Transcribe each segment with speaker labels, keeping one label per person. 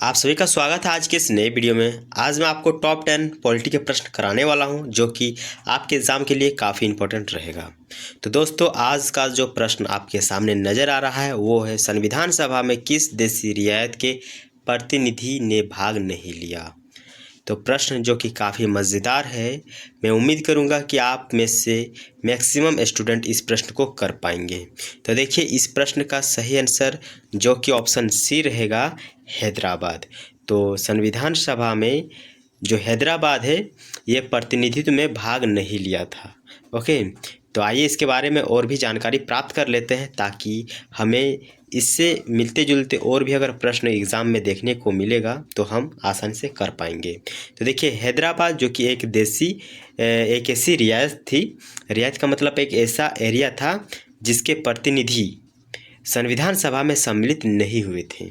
Speaker 1: आप सभी का स्वागत है आज के इस नए वीडियो में। आज मैं आपको टॉप 10 पॉलिटी के प्रश्न कराने वाला हूं जो कि आपके एग्ज़ाम के लिए काफ़ी इम्पोर्टेंट रहेगा। तो दोस्तों, आज का जो प्रश्न आपके सामने नज़र आ रहा है वो है, संविधान सभा में किस देशी रियायत के प्रतिनिधि ने भाग नहीं लिया। तो प्रश्न जो कि काफ़ी मज़ेदार है। मैं उम्मीद करूंगा कि आप में से मैक्सिमम स्टूडेंट इस प्रश्न को कर पाएंगे। तो देखिए, इस प्रश्न का सही आंसर जो कि ऑप्शन सी रहेगा, हैदराबाद। तो संविधान सभा में जो हैदराबाद है ये प्रतिनिधित्व में भाग नहीं लिया था। ओके, तो आइए इसके बारे में और भी जानकारी प्राप्त कर लेते हैं ताकि हमें इससे मिलते जुलते और भी अगर प्रश्न एग्ज़ाम में देखने को मिलेगा तो हम आसानी से कर पाएंगे। तो देखिए, हैदराबाद जो कि एक ऐसी रियासत थी। रियासत का मतलब एक ऐसा एरिया था जिसके प्रतिनिधि संविधान सभा में सम्मिलित नहीं हुए थे।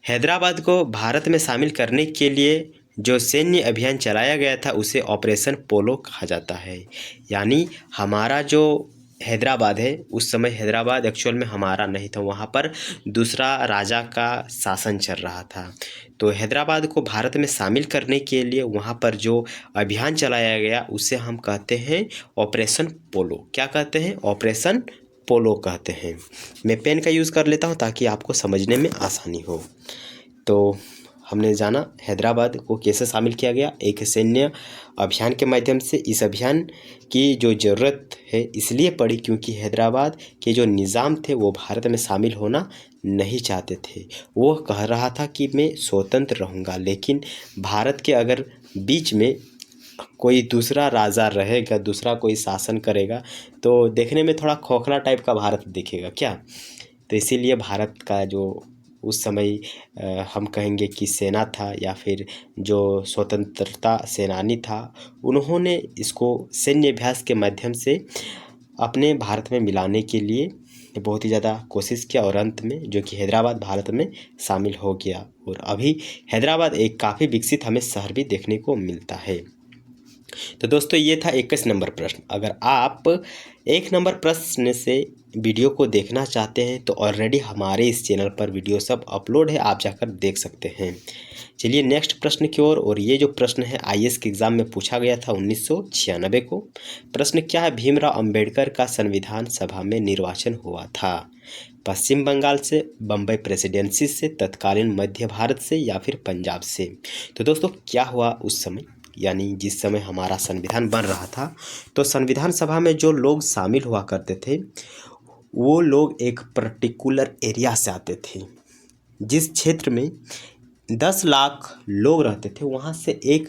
Speaker 1: हैदराबाद को भारत में शामिल करने के लिए जो सैन्य अभियान चलाया गया था उसे ऑपरेशन पोलो कहा जाता है। यानी हमारा जो हैदराबाद है, उस समय हैदराबाद एक्चुअल में हमारा नहीं था, वहाँ पर दूसरा राजा का शासन चल रहा था। तो हैदराबाद को भारत में शामिल करने के लिए वहाँ पर जो अभियान चलाया गया उसे हम कहते हैं ऑपरेशन पोलो। क्या कहते हैं? ऑपरेशन पोलो कहते हैं। मैं पेन का यूज़ कर लेता हूँ ताकि आपको समझने में आसानी हो। तो हमने जाना हैदराबाद को कैसे शामिल किया गया, एक सैन्य अभियान के माध्यम से। इस अभियान की जो ज़रूरत है इसलिए पड़ी क्योंकि हैदराबाद के जो निज़ाम थे वो भारत में शामिल होना नहीं चाहते थे। वो कह रहा था कि मैं स्वतंत्र रहूँगा, लेकिन भारत के अगर बीच में कोई दूसरा राजा रहेगा, दूसरा कोई शासन करेगा तो देखने में थोड़ा खोखला टाइप का भारत दिखेगा क्या। तो इसीलिए भारत का जो उस समय हम कहेंगे कि सेना था या फिर जो स्वतंत्रता सेनानी था, उन्होंने इसको सैन्य अभ्यास के माध्यम से अपने भारत में मिलाने के लिए बहुत ही ज़्यादा कोशिश किया और अंत में जो कि हैदराबाद भारत में शामिल हो गया। और अभी हैदराबाद एक काफ़ी विकसित हमें शहर भी देखने को मिलता है। तो दोस्तों, ये था 21 नंबर प्रश्न। अगर आप 1 नंबर प्रश्न से वीडियो को देखना चाहते हैं तो ऑलरेडी हमारे इस चैनल पर वीडियो सब अपलोड है, आप जाकर देख सकते हैं। चलिए नेक्स्ट प्रश्न की ओर। और ये जो प्रश्न है आईएएस के एग्ज़ाम में पूछा गया था 1996 को। प्रश्न क्या है? भीमराव अंबेडकर का संविधान सभा में निर्वाचन हुआ था पश्चिम बंगाल से, बम्बई प्रेसिडेंसी से, तत्कालीन मध्य भारत से या फिर पंजाब से। तो दोस्तों, क्या हुआ उस समय, यानी जिस समय हमारा संविधान बन रहा था तो संविधान सभा में जो लोग शामिल हुआ करते थे वो लोग एक पर्टिकुलर एरिया से आते थे। जिस क्षेत्र में 10 लाख लोग रहते थे वहाँ से एक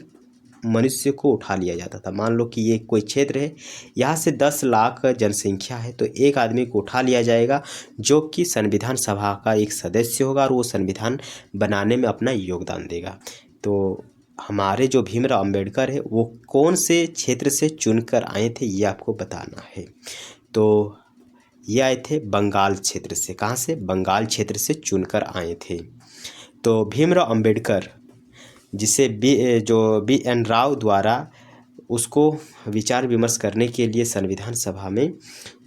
Speaker 1: मनुष्य को उठा लिया जाता था। मान लो कि ये कोई क्षेत्र है, यहाँ से 10 लाख जनसंख्या है, तो एक आदमी को उठा लिया जाएगा जो कि संविधान सभा का एक सदस्य होगा और वो संविधान बनाने में अपना योगदान देगा। तो हमारे जो भीमराव अंबेडकर है वो कौन से क्षेत्र से चुनकर आए थे ये आपको बताना है। तो ये आए थे बंगाल क्षेत्र से। कहाँ से? बंगाल क्षेत्र से चुनकर आए थे। तो भीमराव अंबेडकर, जिसे बी एन राव द्वारा उसको विचार विमर्श करने के लिए संविधान सभा में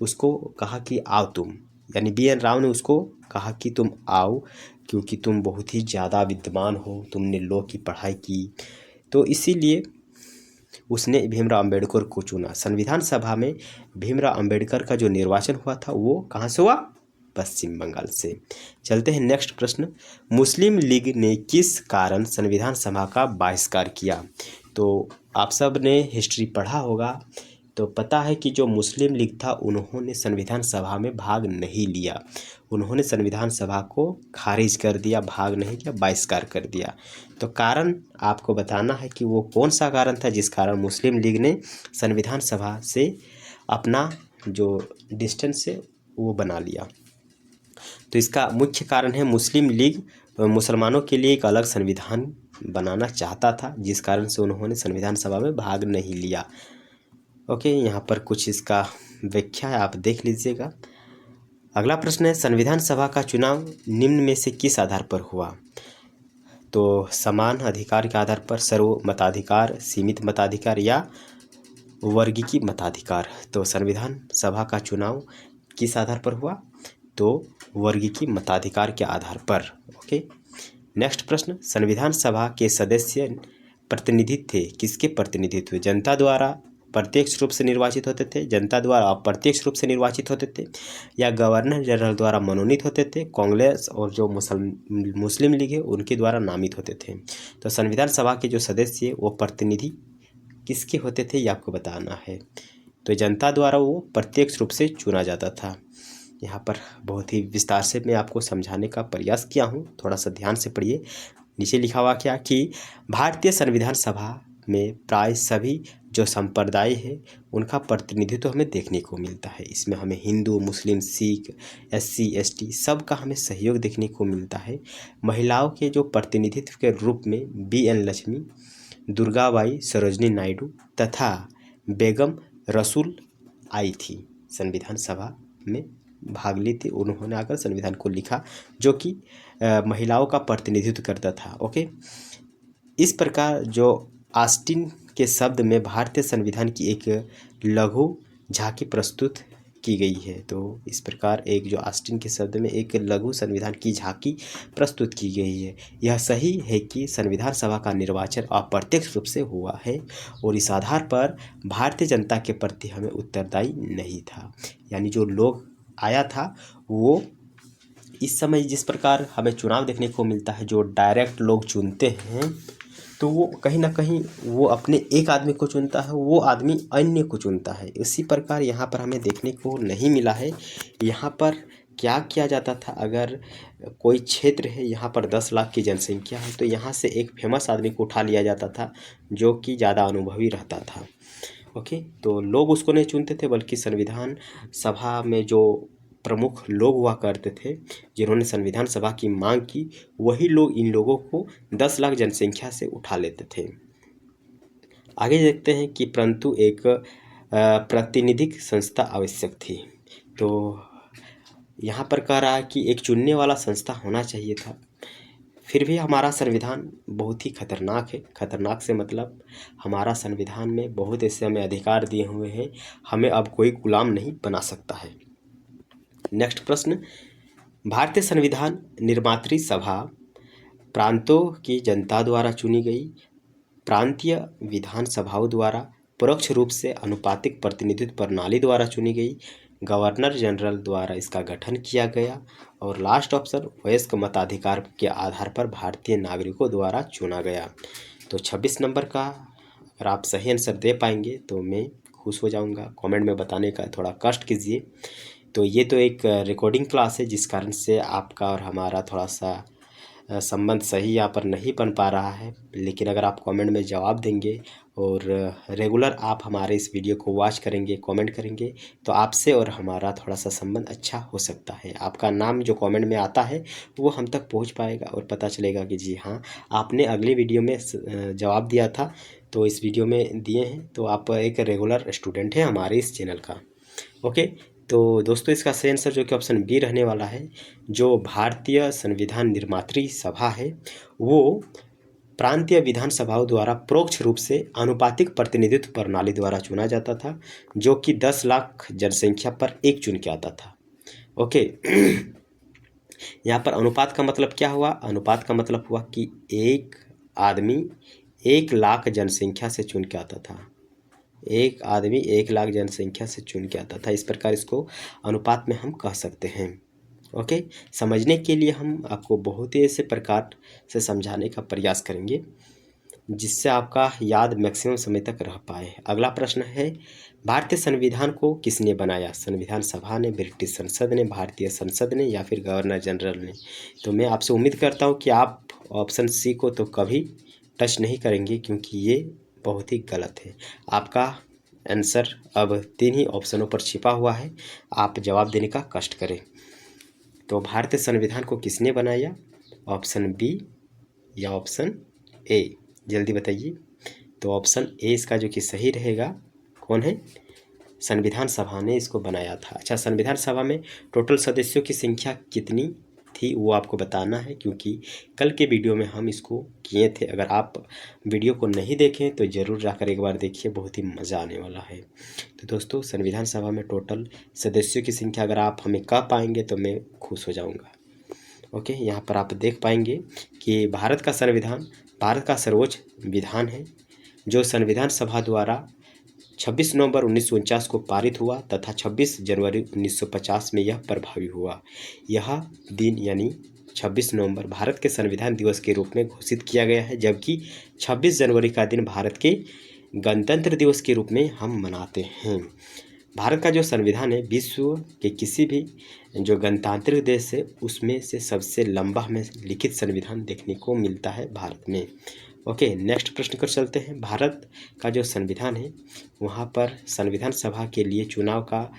Speaker 1: उसको कहा कि आओ तुम, यानी बी एन राव ने उसको कहा कि तुम आओ क्योंकि तुम बहुत ही ज़्यादा विद्वान हो, तुमने लॉ की पढ़ाई की। तो इसीलिए उसने भीमराव अंबेडकर को चुना। संविधान सभा में भीमराव अंबेडकर का जो निर्वाचन हुआ था वो कहाँ से हुआ? पश्चिम बंगाल से। चलते हैं नेक्स्ट प्रश्न। मुस्लिम लीग ने किस कारण संविधान सभा का बहिष्कार किया? तो आप सब ने हिस्ट्री पढ़ा होगा तो पता है कि जो मुस्लिम लीग था उन्होंने संविधान सभा में भाग नहीं लिया। उन्होंने संविधान सभा को खारिज कर दिया, भाग नहीं किया, बहिष्कार कर दिया। तो कारण आपको बताना है कि वो कौन सा कारण था जिस कारण मुस्लिम लीग ने संविधान सभा से अपना जो डिस्टेंस है वो बना लिया। तो इसका मुख्य कारण है मुस्लिम लीग मुसलमानों के लिए एक अलग संविधान बनाना चाहता था, जिस कारण से उन्होंने संविधान सभा में भाग नहीं लिया। ओके, यहाँ पर कुछ इसका व्याख्या है, आप देख लीजिएगा। अगला प्रश्न है, संविधान सभा का चुनाव निम्न में से किस आधार पर हुआ? तो समान अधिकार के आधार पर, सर्व मताधिकार, सीमित मताधिकार या वर्गीय मताधिकार। तो संविधान सभा का चुनाव किस आधार पर हुआ? तो वर्गीय मताधिकार के आधार पर। ओके, नेक्स्ट प्रश्न, संविधान सभा के सदस्य प्रतिनिधि थे, किसके प्रतिनिधित्व? जनता द्वारा प्रत्यक्ष रूप से निर्वाचित होते थे, जनता द्वारा अप्रत्यक्ष रूप से निर्वाचित होते थे, या गवर्नर जनरल द्वारा मनोनीत होते थे, कांग्रेस और जो मुस्लिम लीग है उनके द्वारा नामित होते थे। तो संविधान सभा के जो सदस्य वो प्रतिनिधि किसके होते थे ये आपको बताना है। तो जनता द्वारा वो प्रत्यक्ष रूप से चुना जाता था। यहाँ पर बहुत ही विस्तार से मैं आपको समझाने का प्रयास किया हूँ, थोड़ा सा ध्यान से पढ़िए। नीचे लिखा हुआ क्या कि भारतीय संविधान सभा में प्राय सभी जो संप्रदाय है उनका प्रतिनिधित्व हमें देखने को मिलता है। इसमें हमें हिंदू, मुस्लिम, सिख, SC ST सब का हमें सहयोग देखने को मिलता है। महिलाओं के जो प्रतिनिधित्व के रूप में BN लक्ष्मी, दुर्गाबाई, सरोजनी नायडू तथा बेगम रसूल आई थी, संविधान सभा में भाग ली थी। उन्होंने आकर संविधान को लिखा जो कि महिलाओं का प्रतिनिधित्व करता था। ओके, इस प्रकार जो ऑस्टिन के शब्द में भारतीय संविधान की एक लघु झांकी प्रस्तुत की गई है। तो इस प्रकार एक जो ऑस्टिन के शब्द में एक लघु संविधान की झांकी प्रस्तुत की गई है। यह सही है कि संविधान सभा का निर्वाचन अप्रत्यक्ष रूप से हुआ है और इस आधार पर भारतीय जनता के प्रति हमें उत्तरदायी नहीं था। यानी जो लोग आया था वो इस समय जिस प्रकार हमें चुनाव देखने को मिलता है, जो डायरेक्ट लोग चुनते हैं, तो वो कहीं ना कहीं वो अपने एक आदमी को चुनता है, वो आदमी अन्य को चुनता है। इसी प्रकार यहाँ पर हमें देखने को नहीं मिला है। यहाँ पर क्या किया जाता था, अगर कोई क्षेत्र है यहाँ पर 10 लाख की जनसंख्या है तो यहाँ से एक फेमस आदमी को उठा लिया जाता था जो कि ज़्यादा अनुभवी रहता था। ओके, तो लोग उसको नहीं चुनते थे बल्कि संविधान सभा में जो प्रमुख लोग हुआ करते थे जिन्होंने संविधान सभा की मांग की, वही लोग इन लोगों को 10 लाख जनसंख्या से उठा लेते थे। आगे देखते हैं कि परंतु एक प्रातिनिधिक संस्था आवश्यक थी। तो यहाँ पर कह रहा है कि एक चुनने वाला संस्था होना चाहिए था। फिर भी हमारा संविधान बहुत ही खतरनाक है। खतरनाक से मतलब हमारा संविधान में बहुत ऐसे हमें अधिकार दिए हुए हैं, हमें अब कोई गुलाम नहीं बना सकता है। नेक्स्ट प्रश्न, भारतीय संविधान निर्मात्री सभा प्रांतों की जनता द्वारा चुनी गई, प्रांतीय विधान सभाओं द्वारा परोक्ष रूप से अनुपातिक प्रतिनिधित्व प्रणाली द्वारा चुनी गई, गवर्नर जनरल द्वारा इसका गठन किया गया, और लास्ट ऑप्शन वयस्क मताधिकार के आधार पर भारतीय नागरिकों द्वारा चुना गया। तो 26 नंबर का अगर आप सही आंसर दे पाएंगे तो मैं खुश हो जाऊंगा। कमेंट में बताने का थोड़ा कष्ट कीजिए। तो ये तो एक रिकॉर्डिंग क्लास है जिस कारण से आपका और हमारा थोड़ा सा संबंध सही यहाँ पर नहीं बन पा रहा है, लेकिन अगर आप कमेंट में जवाब देंगे और रेगुलर आप हमारे इस वीडियो को वॉच करेंगे, कमेंट करेंगे, तो आपसे और हमारा थोड़ा सा संबंध अच्छा हो सकता है। आपका नाम जो कमेंट में आता है वो हम तक पहुंच पाएगा और पता चलेगा कि जी हाँ, आपने अगले वीडियो में जवाब दिया था तो इस वीडियो में दिए हैं, तो आप एक रेगुलर स्टूडेंट हैं हमारे इस चैनल का। ओके, तो दोस्तों इसका सही आंसर जो कि ऑप्शन बी रहने वाला है। जो भारतीय संविधान निर्मात्री सभा है वो प्रांतीय विधानसभाओं द्वारा परोक्ष रूप से अनुपातिक प्रतिनिधित्व प्रणाली द्वारा चुना जाता था, जो कि 10 लाख जनसंख्या पर एक चुन के आता था। ओके, यहाँ पर अनुपात का मतलब क्या हुआ? अनुपात का मतलब हुआ कि एक आदमी 1 लाख जनसंख्या से चुन के आता था। एक आदमी 1 लाख जनसंख्या से चुन के आता था। इस प्रकार इसको अनुपात में हम कह सकते हैं। ओके, समझने के लिए हम आपको बहुत ही ऐसे प्रकार से समझाने का प्रयास करेंगे जिससे आपका याद मैक्सिमम समय तक रह पाए। अगला प्रश्न है, भारतीय संविधान को किसने बनाया? संविधान सभा ने, ब्रिटिश संसद ने, भारतीय संसद ने, या फिर गवर्नर जनरल ने? तो मैं आपसे उम्मीद करता हूँ कि आप ऑप्शन सी को तो कभी टच नहीं करेंगे क्योंकि ये बहुत ही गलत है। आपका आंसर अब 3 ही ऑप्शनों पर छिपा हुआ है, आप जवाब देने का कष्ट करें। तो भारतीय संविधान को किसने बनाया? ऑप्शन बी या ऑप्शन ए? जल्दी बताइए। तो ऑप्शन ए इसका जो कि सही रहेगा। कौन है? संविधान सभा ने इसको बनाया था। अच्छा, संविधान सभा में टोटल सदस्यों की संख्या कितनी थी वो आपको बताना है क्योंकि कल के वीडियो में हम इसको किए थे। अगर आप वीडियो को नहीं देखें तो ज़रूर जाकर एक बार देखिए, बहुत ही मज़ा आने वाला है। तो दोस्तों, संविधान सभा में टोटल सदस्यों की संख्या अगर आप हमें कह पाएंगे तो मैं खुश हो जाऊंगा। ओके, यहाँ पर आप देख पाएंगे कि भारत का संविधान भारत का सर्वोच्च विधान है, जो संविधान सभा द्वारा 26 नवंबर 1949 को पारित हुआ तथा 26 जनवरी 1950 में यह प्रभावी हुआ। यह दिन यानी 26 नवंबर भारत के संविधान दिवस के रूप में घोषित किया गया है, जबकि 26 जनवरी का दिन भारत के गणतंत्र दिवस के रूप में हम मनाते हैं। भारत का जो संविधान है विश्व के किसी भी जो गणतांत्रिक देश है उसमें से सबसे लंबा हमें लिखित संविधान देखने को मिलता है भारत में। ओके, नेक्स्ट प्रश्न कर चलते हैं। भारत का जो संविधान है वहाँ पर संविधान सभा के लिए चुनाव का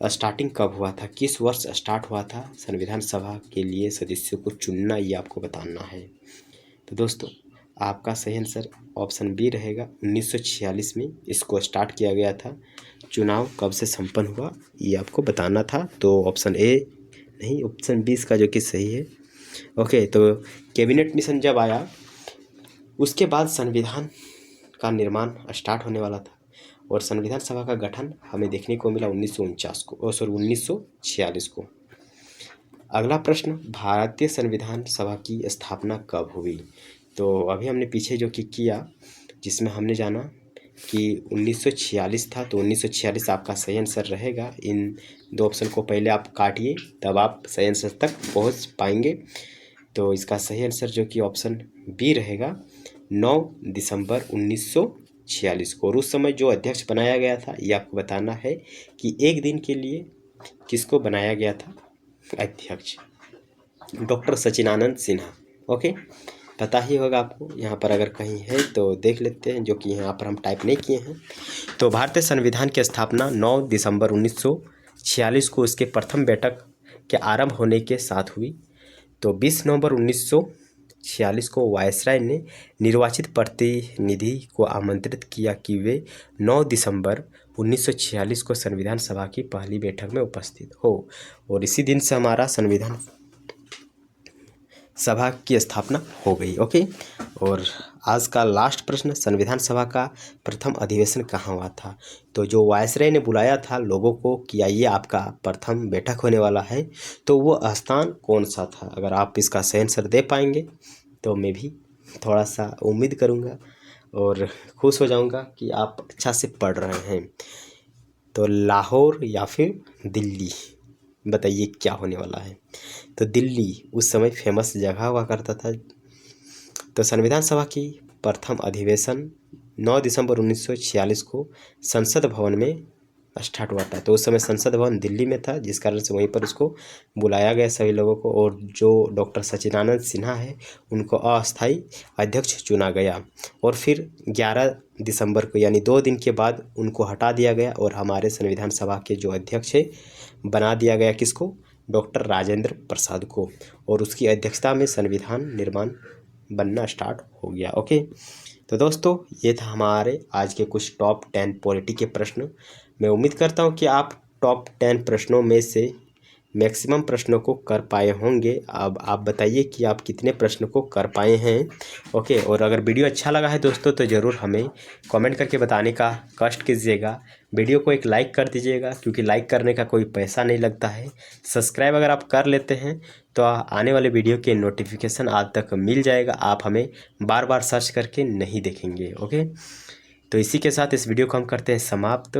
Speaker 1: स्टार्टिंग कब हुआ था, किस वर्ष स्टार्ट हुआ था संविधान सभा के लिए सदस्यों को चुनना, ये आपको बताना है। तो दोस्तों आपका सही आंसर ऑप्शन बी रहेगा, 1946 में इसको स्टार्ट किया गया था। चुनाव कब से संपन्न हुआ ये आपको बताना था, तो ऑप्शन ए नहीं, ऑप्शन बी इसका जो कि सही है। ओके, तो कैबिनेट मिशन जब आया उसके बाद संविधान का निर्माण स्टार्ट होने वाला था और संविधान सभा का गठन हमें देखने को मिला 1946 को। अगला प्रश्न, भारतीय संविधान सभा की स्थापना कब हुई। तो अभी हमने पीछे जो किया जिसमें हमने जाना कि 1946 था, तो 1946 आपका सही आंसर रहेगा। इन दो ऑप्शन को पहले आप काटिए तब आप सही आंसर तक पहुंच पाएंगे। तो इसका सही आंसर जो कि ऑप्शन बी रहेगा, 9 दिसंबर 1946 को। और उस समय जो अध्यक्ष बनाया गया था ये आपको बताना है कि एक दिन के लिए किसको बनाया गया था अध्यक्ष, डॉक्टर सचिदानंद सिन्हा। ओके, पता ही होगा आपको, यहाँ पर अगर कहीं है तो देख लेते हैं, जो कि यहाँ पर हम टाइप नहीं किए हैं। तो भारतीय संविधान की स्थापना 9 दिसंबर 1946 को उसके प्रथम बैठक के आरंभ होने के साथ हुई। तो 20 नवंबर 1946 को वायसराय ने निर्वाचित प्रतिनिधि को आमंत्रित किया कि वे 9 दिसंबर 1946 को संविधान सभा की पहली बैठक में उपस्थित हो, और इसी दिन से हमारा संविधान सभा की स्थापना हो गई। ओके, और आज का लास्ट प्रश्न, संविधान सभा का प्रथम अधिवेशन कहाँ हुआ था। तो जो वायसराय ने बुलाया था लोगों को कि आइए आपका प्रथम बैठक होने वाला है, तो वो स्थान कौन सा था। अगर आप इसका सही आंसर दे पाएंगे तो मैं भी थोड़ा सा उम्मीद करूँगा और खुश हो जाऊँगा कि आप अच्छा से पढ़ रहे हैं। तो लाहौर या फिर दिल्ली, बताइए क्या होने वाला है। तो दिल्ली उस समय फेमस जगह हुआ करता था। तो संविधान सभा की प्रथम अधिवेशन 9 दिसंबर 1946 को संसद भवन में स्टार्ट हुआ था। तो उस समय संसद भवन दिल्ली में था, जिस कारण से वहीं पर उसको बुलाया गया सभी लोगों को, और जो डॉक्टर सचिदानंद सिन्हा है उनको अस्थायी अध्यक्ष चुना गया। और फिर 11 दिसंबर को यानी 2 दिन के बाद उनको हटा दिया गया और हमारे संविधान सभा के जो अध्यक्ष है बना दिया गया किसको, डॉक्टर राजेंद्र प्रसाद को, और उसकी अध्यक्षता में संविधान निर्माण बनना स्टार्ट हो गया। ओके, तो दोस्तों ये था हमारे आज के कुछ टॉप 10 पॉलिटी के प्रश्न। मैं उम्मीद करता हूँ कि आप टॉप 10 प्रश्नों में से मैक्सिमम प्रश्नों को कर पाए होंगे। अब आप बताइए कि आप कितने प्रश्न को कर पाए हैं। ओके, और अगर वीडियो अच्छा लगा है दोस्तों तो ज़रूर हमें कमेंट करके बताने का कष्ट कीजिएगा। वीडियो को एक लाइक कर दीजिएगा, क्योंकि लाइक करने का कोई पैसा नहीं लगता है। सब्सक्राइब अगर आप कर लेते हैं तो आने वाले वीडियो के नोटिफिकेशन आज तक मिल जाएगा, आप हमें बार बार सर्च करके नहीं देखेंगे। ओके, तो इसी के साथ इस वीडियो को हम करते हैं समाप्त।